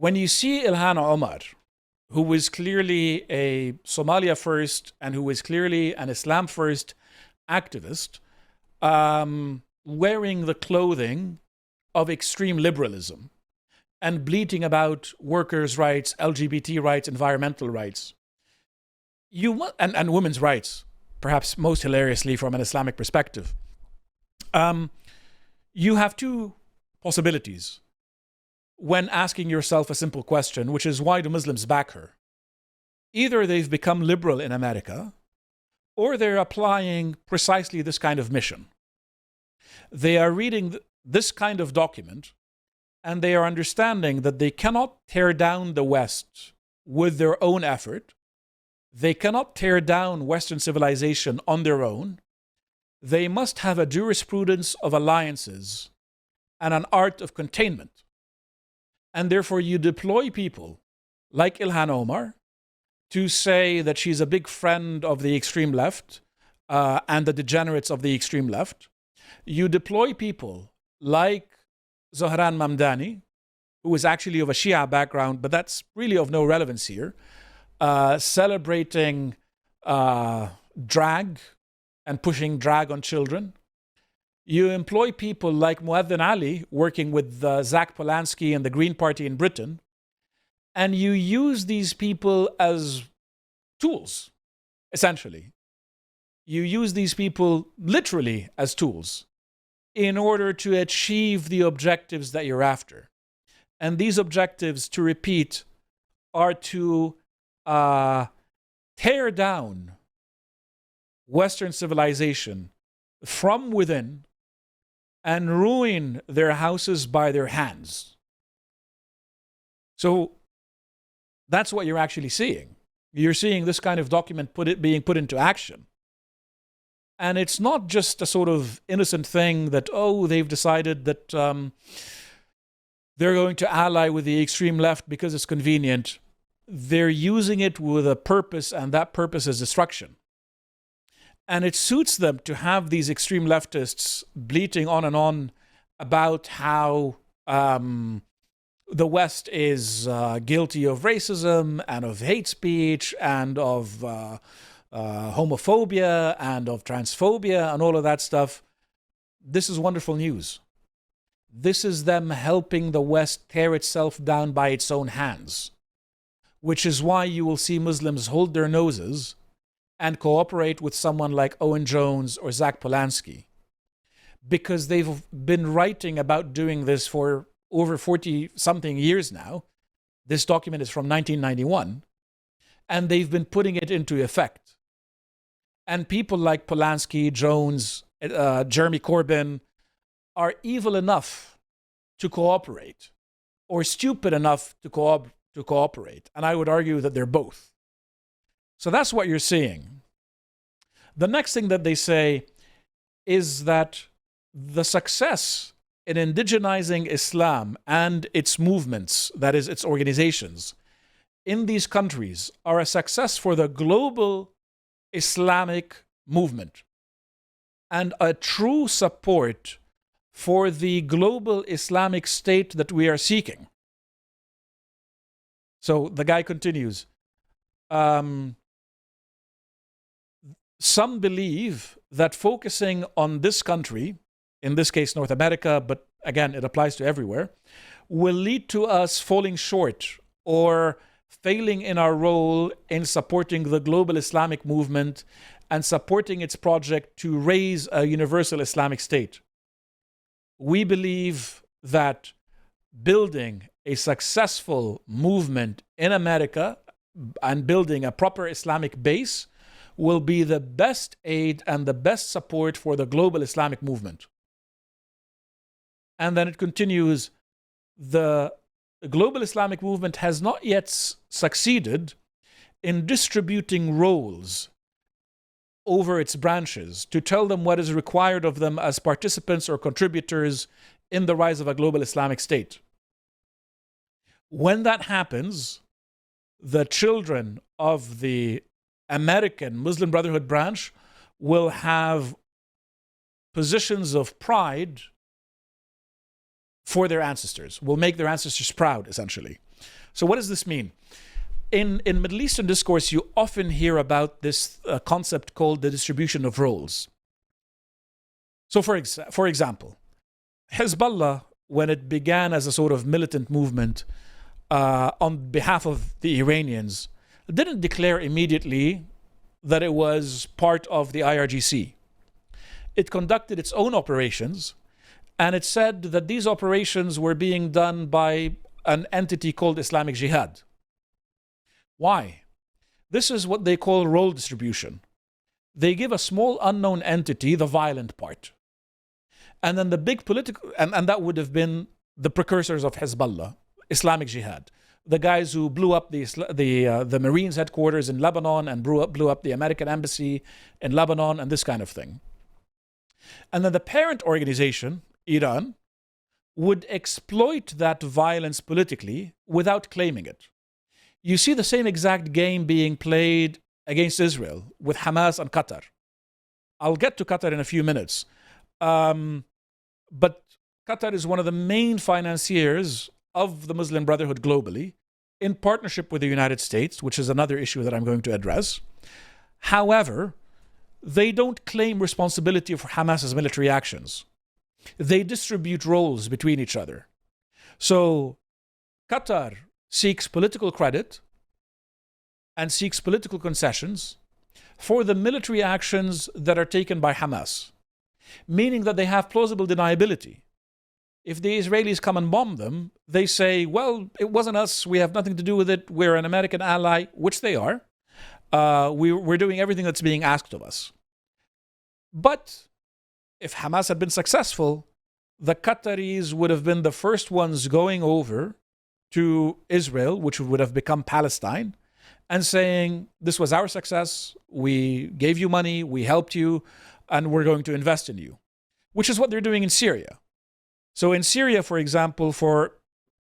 when you see Ilhan Omar, who is clearly a Somalia first and who is clearly an Islam first activist, wearing the clothing of extreme liberalism and bleating about workers' rights, LGBT rights, environmental rights, and women's rights, perhaps most hilariously from an Islamic perspective, you have two possibilities when asking yourself a simple question, which is, why do Muslims back her? Either they've become liberal in America, or they're applying precisely this kind of mission. They are reading this kind of document, and they are understanding that they cannot tear down the West with their own effort. They cannot tear down Western civilization on their own. They must have a jurisprudence of alliances and an art of containment. And therefore, you deploy people like Ilhan Omar to say that she's a big friend of the extreme left and the degenerates of the extreme left. You deploy people like Zohran Mamdani, who is actually of a Shia background, but that's really of no relevance here, celebrating drag and pushing drag on children. You employ people like Muaddin Ali, working with Zach Polanski and the Green Party in Britain, and you use these people as tools, essentially. You use these people literally as tools in order to achieve the objectives that you're after. And these objectives, to repeat, are to tear down Western civilization from within and ruin their houses by their hands. So that's what you're actually seeing. You're seeing this kind of document being put into action. And it's not just a sort of innocent thing that, they've decided that they're going to ally with the extreme left because it's convenient. They're using it with a purpose, and that purpose is destruction. And it suits them to have these extreme leftists bleating on and on about how the West is guilty of racism and of hate speech and of homophobia and of transphobia and all of that stuff. This is wonderful news. This is them helping the West tear itself down by its own hands, which is why you will see Muslims hold their noses and cooperate with someone like Owen Jones or Zach Polanski, because they've been writing about doing this for over 40-something years now. This document is from 1991, and they've been putting it into effect. And people like Polanski, Jones, Jeremy Corbyn are evil enough to cooperate, or stupid enough to cooperate. And I would argue that they're both. So that's what you're seeing. The next thing that they say is that the success in indigenizing Islam and its movements, that is, its organizations, in these countries are a success for the global Islamic movement and a true support for the global Islamic state that we are seeking. So the guy continues. Some believe that focusing on this country, in this case North America, but again it applies to everywhere, will lead to us falling short or failing in our role in supporting the global Islamic movement and supporting its project to raise a universal Islamic state. We believe that building a successful movement in America and building a proper Islamic base will be the best aid and the best support for the global Islamic movement. And then it continues, the global Islamic movement has not yet succeeded in distributing roles over its branches to tell them what is required of them as participants or contributors in the rise of a global Islamic state. When that happens, the children of the American Muslim Brotherhood branch will have positions of pride for their ancestors, will make their ancestors proud, essentially. So what does this mean? In Middle Eastern discourse, you often hear about this concept called the distribution of roles. So for example, Hezbollah, when it began as a sort of militant movement on behalf of the Iranians, didn't declare immediately that it was part of the IRGC. It conducted its own operations, and it said that these operations were being done by an entity called Islamic Jihad. Why? This is what they call role distribution. They give a small unknown entity the violent part. And then the big political, and that would have been the precursors of Hezbollah, Islamic Jihad, the guys who blew up the Marines headquarters in Lebanon and blew up the American embassy in Lebanon and this kind of thing. And then the parent organization, Iran, would exploit that violence politically without claiming it. You see the same exact game being played against Israel with Hamas and Qatar. I'll get to Qatar in a few minutes. But Qatar is one of the main financiers of the Muslim Brotherhood globally, in partnership with the United States, which is another issue that I'm going to address. However, they don't claim responsibility for Hamas's military actions. They distribute roles between each other. So Qatar seeks political credit and seeks political concessions for the military actions that are taken by Hamas, meaning that they have plausible deniability. If the Israelis come and bomb them, they say, well, it wasn't us, we have nothing to do with it, we're an American ally, which they are. We're doing everything that's being asked of us. But if Hamas had been successful, the Qataris would have been the first ones going over to Israel, which would have become Palestine, and saying, this was our success, we gave you money, we helped you, and we're going to invest in you, which is what they're doing in Syria. So in Syria, for example,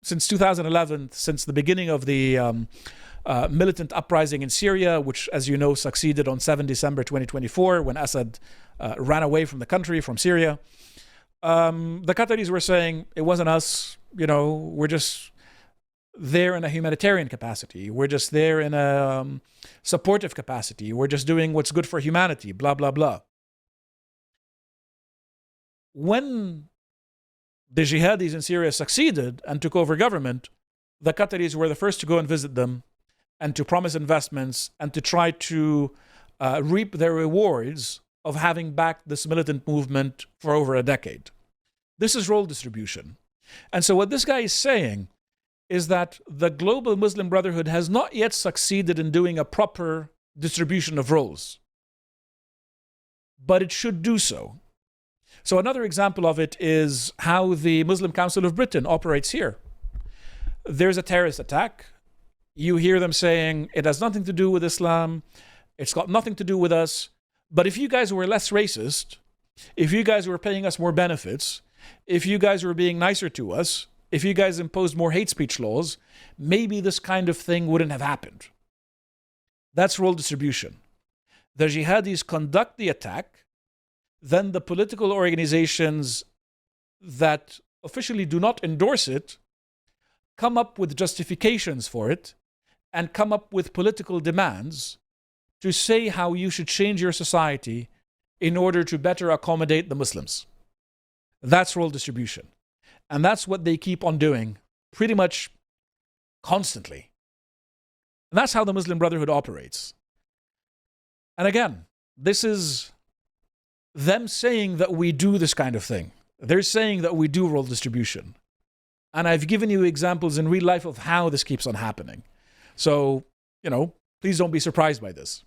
since 2011, since the beginning of the militant uprising in Syria, which, as you know, succeeded on 7 December 2024 when Assad ran away from the country, from Syria, the Qataris were saying, it wasn't us, we're just there in a humanitarian capacity. We're just there in a supportive capacity. We're just doing what's good for humanity, blah, blah, blah. When the jihadis in Syria succeeded and took over government, the Qataris were the first to go and visit them and to promise investments and to try to reap their rewards of having backed this militant movement for over a decade. This is role distribution. And so what this guy is saying is that the global Muslim Brotherhood has not yet succeeded in doing a proper distribution of roles, but it should do so. So another example of it is how the Muslim Council of Britain operates here. There's a terrorist attack. You hear them saying, it has nothing to do with Islam. It's got nothing to do with us. But if you guys were less racist, if you guys were paying us more benefits, if you guys were being nicer to us, if you guys imposed more hate speech laws, maybe this kind of thing wouldn't have happened. That's role distribution. The jihadis conduct the attack. Then the political organizations that officially do not endorse it come up with justifications for it and come up with political demands to say how you should change your society in order to better accommodate the Muslims. That's role distribution. And that's what they keep on doing pretty much constantly. And that's how the Muslim Brotherhood operates. And again, this is them saying that we do this kind of thing. They're saying that we do role distribution. And I've given you examples in real life of how this keeps on happening. So, please don't be surprised by this.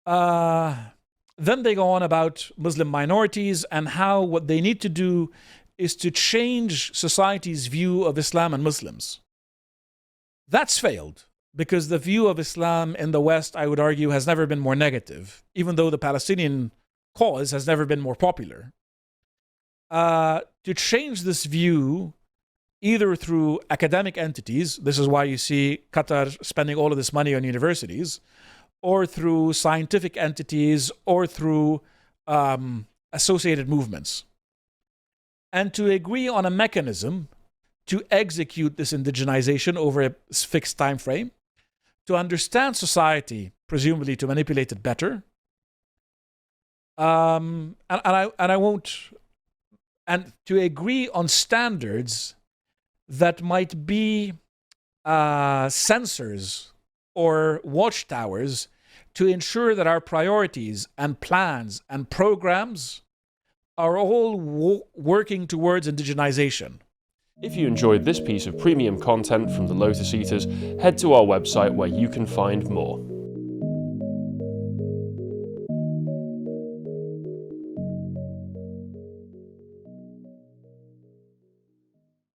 Then they go on about Muslim minorities and how what they need to do is to change society's view of Islam and Muslims. That's failed. Because the view of Islam in the West, I would argue, has never been more negative, even though the Palestinian cause has never been more popular. To change this view, either through academic entities, this is why you see Qatar spending all of this money on universities, or through scientific entities, or through associated movements. And to agree on a mechanism to execute this indigenization over a fixed time frame, to understand society, presumably to manipulate it better. And to agree on standards that might be sensors or watchtowers to ensure that our priorities and plans and programs are all working towards indigenization. If you enjoyed this piece of premium content from the Lotus Eaters, head to our website where you can find more.